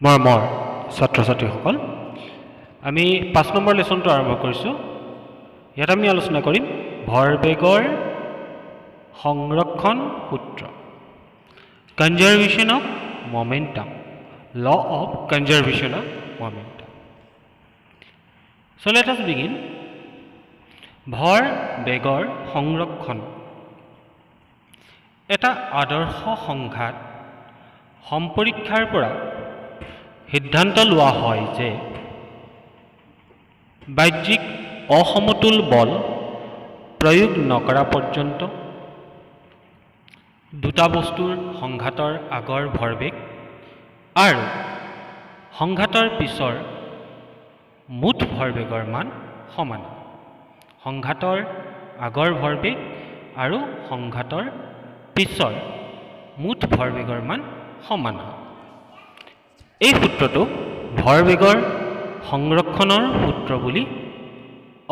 মৰমৰ ছাত্ৰ ছাত্ৰীসকল, আমি 5 নম্বৰ লেছনটো আৰম্ভ কৰিছোঁ। ইয়াত আমি আলোচনা কৰিম ভৰবেগৰ সংৰক্ষণ সূত্ৰ, conservation of momentum, law of conservation of momentum. So let us begin. ভৰবেগৰ সংৰক্ষণ এটা আদৰ্শ সংঘাত সম্পৰীক্ষাৰ পৰা সিদ্ধান্ত লোৱা হয় যে বাহ্যিক অসমতুল বল প্ৰয়োগ নকৰা পৰ্যন্ত দুটা বস্তুৰ সংঘাতৰ আগৰ ভৰবেগ আৰু সংঘাতৰ পিছৰ মুঠ ভৰবেগৰ মান সমান। সংঘাতৰ আগৰ ভৰবেগ আৰু সংঘাতৰ পিছৰ মুঠ ভৰবেগৰ মান সমান হয়। এই সূত্ৰটো ভৰবেগৰ সংৰক্ষণৰ সূত্ৰ বুলি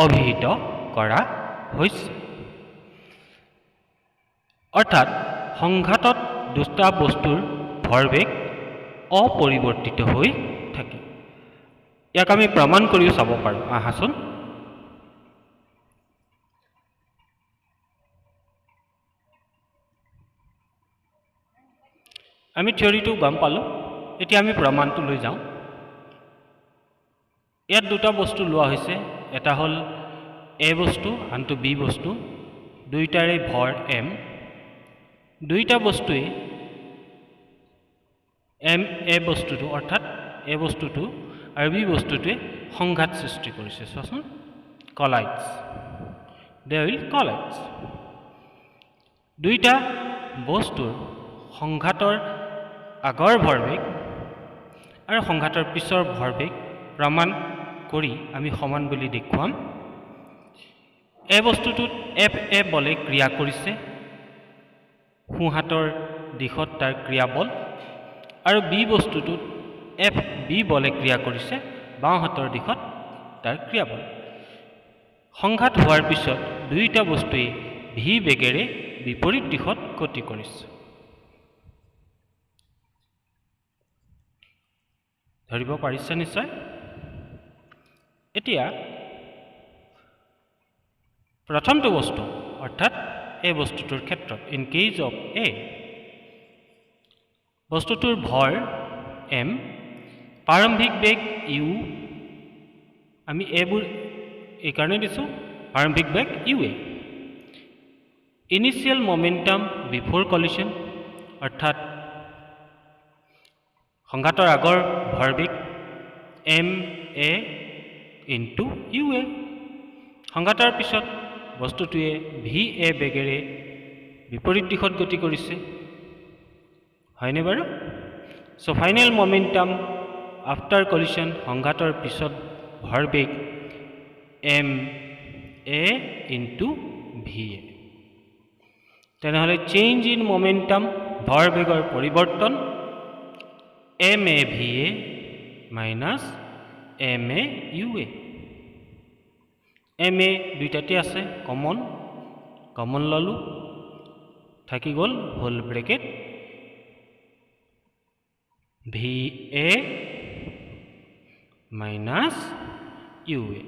অভিহিত কৰা হৈছে। অৰ্থাৎ সংঘাতত দুটা বস্তুৰ ভৰবেগ অপৰিৱৰ্তিত হৈ থাকে। ইয়াক আমি প্ৰমাণ কৰিও চাব পাৰোঁ। আহাচোন, আমি থিয়ৰিটো গম পালোঁ, এতিয়া আমি প্ৰমাণটো লৈ যাওঁ। ইয়াত দুটা বস্তু লোৱা হৈছে, এটা হ'ল এ বস্তু, আনটো বি বস্তু, দুইটাৰে ভৰ এম। দুইটা বস্তুৱে এম এ বস্তুটো অৰ্থাৎ এ বস্তুটো আৰু বি বস্তুটোৱে সংঘাত সৃষ্টি কৰিছে। চোৱাচোন, কলাইডছ, দে উইল কলাইডছ। দুইটা বস্তুৰ সংঘাতৰ আগৰ ভৰবেগ আৰু সংঘাতৰ পিছৰ ভৰবেগ প্ৰমাণ কৰি আমি সমান বুলি দেখুৱাম। এ বস্তুটোত এফ এ বলে ক্ৰিয়া কৰিছে, সোঁহাতৰ দিশত তাৰ ক্ৰিয়াবল, আৰু বি বস্তুটোত এফ বি বলে ক্ৰিয়া কৰিছে, বাওঁহাতৰ দিশত তাৰ ক্ৰিয়াবল। সংঘাত হোৱাৰ পিছত দুয়োটা বস্তুৱে ভি বেগেৰে বিপৰীত দিশত গতি কৰিছে। ধৰিব পাৰিছে নিশ্চয়। এতিয়া প্ৰথমটো বস্তু অৰ্থাৎ এই বস্তুটোৰ ক্ষেত্ৰত, ইন কেজ অফ এ, বস্তুটোৰ ভৰ এম, প্ৰাৰম্ভিক বেগ ইউ, আমি এবোৰ এইকাৰণে দিছোঁ, প্ৰাৰম্ভিক বেগ U A. Initial momentum before কলিশ্যন, অৰ্থাৎ সংঘাতৰ আগৰ ভৰবেগ M A into U A. সংঘাতৰ পিছত বস্তুটোৱে ভি এ বেগেৰে বিপৰীত দিশত গতি কৰিছে, হয়নে বাৰু? So' final momentum after collision, সংঘাতৰ পিছত ভৰবেগ M A into V A. তেনেহ'লে চেঞ্জ ইন মমেণ্টাম, ভৰবেগৰ পৰিৱৰ্তন, M A V A minus M A U A. M A দুইটাতে আছে, কমন ল'লোঁ, থাকি গ'ল whole bracket V A minus U A.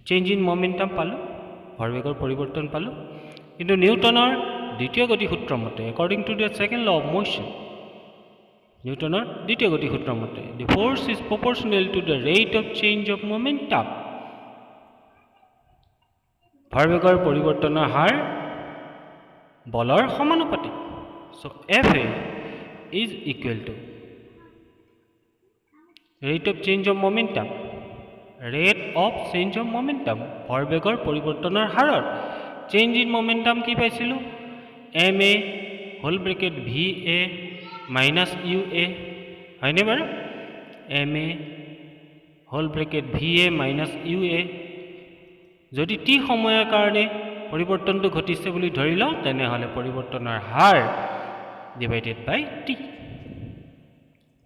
Change in momentum পালোঁ, ভৰবেগৰ পৰিৱৰ্তন পালোঁ। কিন্তু নিউটনৰ দ্বিতীয় গতিসূত্ৰ মতে, according to the second law of motion, নিউটনৰ দ্বিতীয় গতিসূত্ৰ মতে, দি force is proportional to the rate of change of momentum. ভৰবেগৰ পৰিৱৰ্তনৰ হাৰ বলৰ সমানুপাতিক। So' F A is equal to rate of change of momentum, rate of change of momentum, ভৰবেগৰ পৰিৱৰ্তনৰ হাৰৰ চেঞ্জ ইন মমেণ্টাম কি পাইছিলোঁ, M A whole bracket V A minus U A, হয়নে বাৰু? M A whole bracket V A minus U A. যদি T সময়ৰ কাৰণে পৰিৱৰ্তনটো ঘটিছে বুলি ধৰি লওঁ, তেনেহ'লে পৰিৱৰ্তনৰ হাৰ divided by T.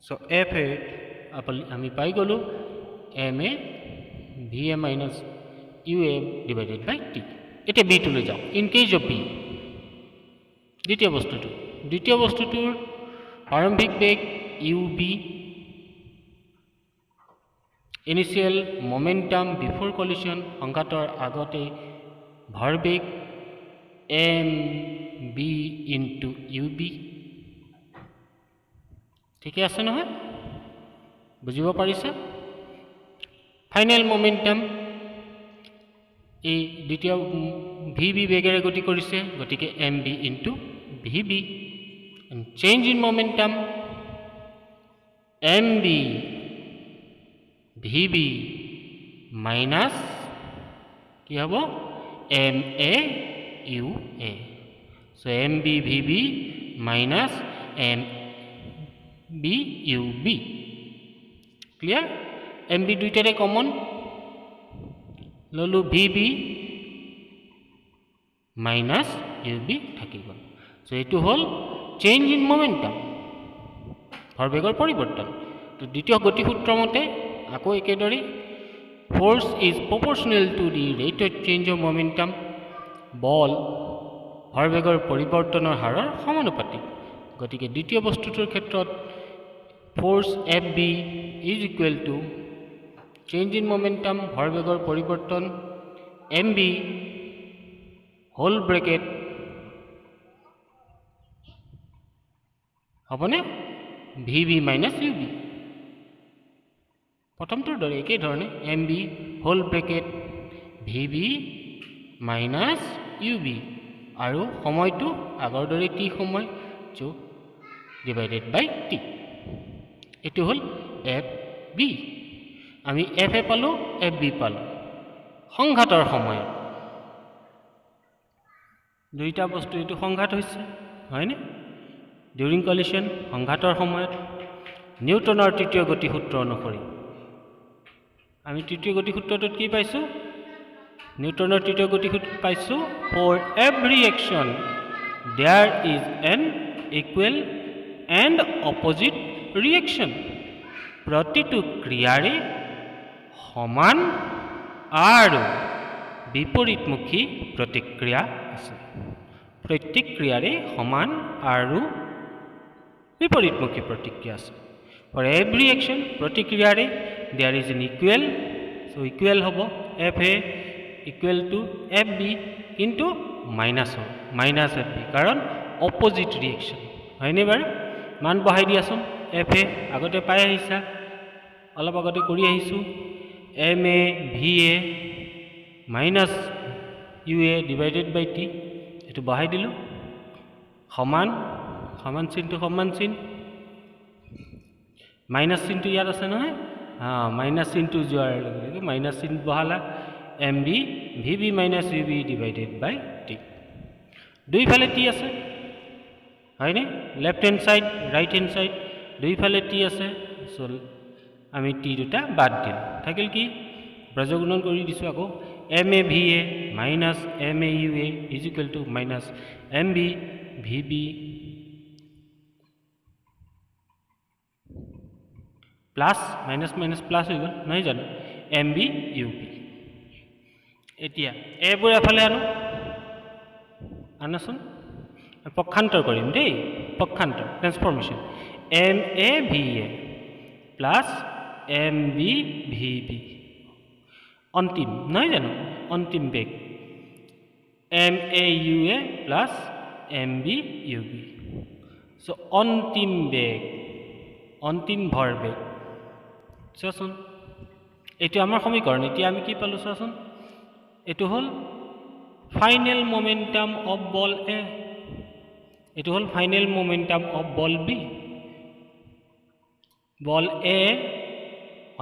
So' F A আমি পাই গ'লোঁ M A V A minus U A divided by T. এতিয়া বিটো লৈ যাওঁ। ইন কেজ অফ বি, দ্বিতীয় বস্তুটোৰ প্ৰাৰম্ভিক বেগ U B initial momentum before collision সংঘাতৰ আগতে ভৰবেগ M B into U B ঠিকে আছে নহয় বুজিব পাৰিছা ফাইনেল মোমেন্টাম এই দ্বিতীয় ভি বি বেগেৰে গতি কৰিছে গতিকে M B into V B change in momentum M B V B minus কি হ'ব M A U A so M B V B minus M B U B clear M B দুইটাৰে common ললো V B minus U B থাকি গ'ল so এইটো হ'ল change in momentum ভৰবেগৰ পৰিৱৰ্তন তো দ্বিতীয় গতিসূত্ৰ মতে আকৌ একেদৰে force is proportional to the rate of change of momentum বল ভৰবেগৰ পৰিৱৰ্তনৰ হাৰৰ সমানুপাতিক গতিকে দ্বিতীয় বস্তুটোৰ ক্ষেত্ৰত force F B is equal to change in momentum ভৰবেগৰ পৰিৱৰ্তন এম বি হোল ব্ৰেকেট হ'বনে V B minus U B প্ৰথমটোৰ দৰে একেই ধৰণে M B whole bracket V B minus U B আৰু সময়টো আগৰ দৰে টি সময় যোগ ডিভাইডেড বাই টি এইটো হ'ল এফ বি আমি এফ এ পালোঁ এফ বি পালোঁ সংঘাতৰ সময়ত দুইটা বস্তু এইটো সংঘাত হৈছে হয়নে ডিউৰিং কলিশন সংঘাতৰ সময়ত নিউটনৰ তৃতীয় গতিসূত্ৰ অনুসৰি আমি তৃতীয় গতিসূত্ৰটোত কি পাইছোঁ নিউটনৰ তৃতীয় গতিসূত্ৰ পাইছোঁ for every action there is an equal and opposite reaction প্ৰতিটো ক্ৰিয়াৰে সমান আৰু বিপৰীতমুখী প্ৰতিক্ৰিয়া আছে প্ৰত্যেক ক্ৰিয়াৰে সমান আৰু বিপৰীতমুখী প্ৰতিক্ৰিয়া আছে ফৰ এভৰি একশ্যন প্ৰতিক্ৰিয়াৰে there is an equal so equal হ'ব F A equal to F B কিন্তু মাইনাছ হ'ব মাইনাছ এফ বি কাৰণ অপজিট ৰিয়েকশ্যন হয়নে বাৰু মান বহাই দিয়াচোন এফ এ আগতে পাই আহিছা অলপ আগতে কৰি আহিছোঁ M A V A minus U A divided by T এইটো বহাই দিলোঁ সমান সমান চিনটো সমান চিন মাইনাছ চিনটো ইয়াত আছে নহয় মাইনাছ চিনটো যোৱাৰ লগে লগে মাইনাছ চিন বহালা M B V B minus U B divided by T দুইফালে টি আছে হয়নে left hand side right hand side দুইফালে টি আছে চ' আমি টি দুটা বাদ দিলোঁ থাকিল কি ব্ৰজগুণন কৰি দিছোঁ আকৌ M A V A minus M A U A is equal to minus M B V B plus minus minus plus হৈ গ'ল নহয় জানো এম বি ইউ বি এতিয়া এইবোৰ এফালে আনাচোন পক্ষান্তৰ কৰিম দেই পক্ষান্তৰ transformation M A V A plus M B V B অন্তিম নহয় জানো অন্তিম বেগ M A U A plus M B U B so' অন্তিম বেগ অন্তিম ভৰবেগ চোৱাচোন এইটো আমাৰ সমীকৰণ এতিয়া আমি কি পালোঁ চোৱাচোন এইটো হ'ল final momentum of ball A এইটো হ'ল final momentum of ball B ball A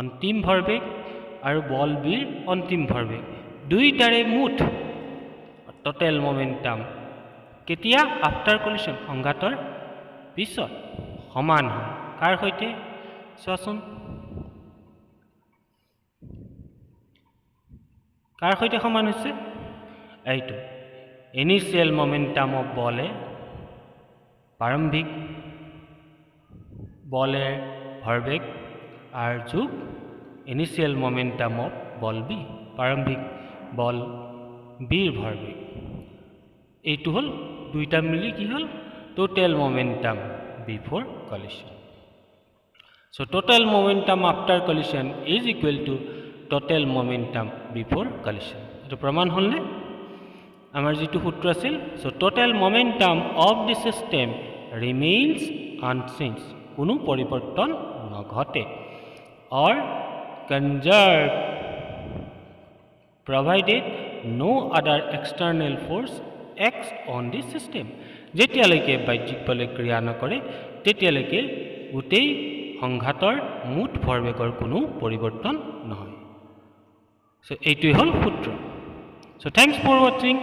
অন্তিম ভৰবেগ আৰু বল বিৰ অন্তিম ভৰবেগ দুইটাৰে মুঠ টোটেল মোমেন্টাম কেতিয়া আফটাৰ কলিশন সংঘাতৰ পিছত সমান হয় কাৰ সৈতে চোৱাচোন কাৰ সৈতে সমান হৈছে এইটো ইনিচিয়েল মোমেন্টাম অফ বলে প্ৰাৰম্ভিক বলেৰ ভৰবেগ আৰ যোগ initial momentum of ball B প্ৰাৰম্ভিক বল বিৰ ভৰবেগ এইটো হল দুইটা মিলি কি হল total momentum before collision. So total momentum after collision is equal to total momentum before collision. এটো প্ৰমাণ হ'লনে? আমাৰ যেটো সূত্ৰ আছিল, so total momentum of the system remains unchanged. কোনো পৰিৱৰ্তন নঘটে or conserved provided no other external force acts on the system. যেতিয়ালৈকে বাহ্যিক বলে ক্ৰিয়া নকৰে তেতিয়ালৈকে গোটেই সংঘাতৰ মুঠ ভৰবেগৰ কোনো পৰিৱৰ্তন নহয়। So এইটোই হল সূত্ৰ। So thanks for watching.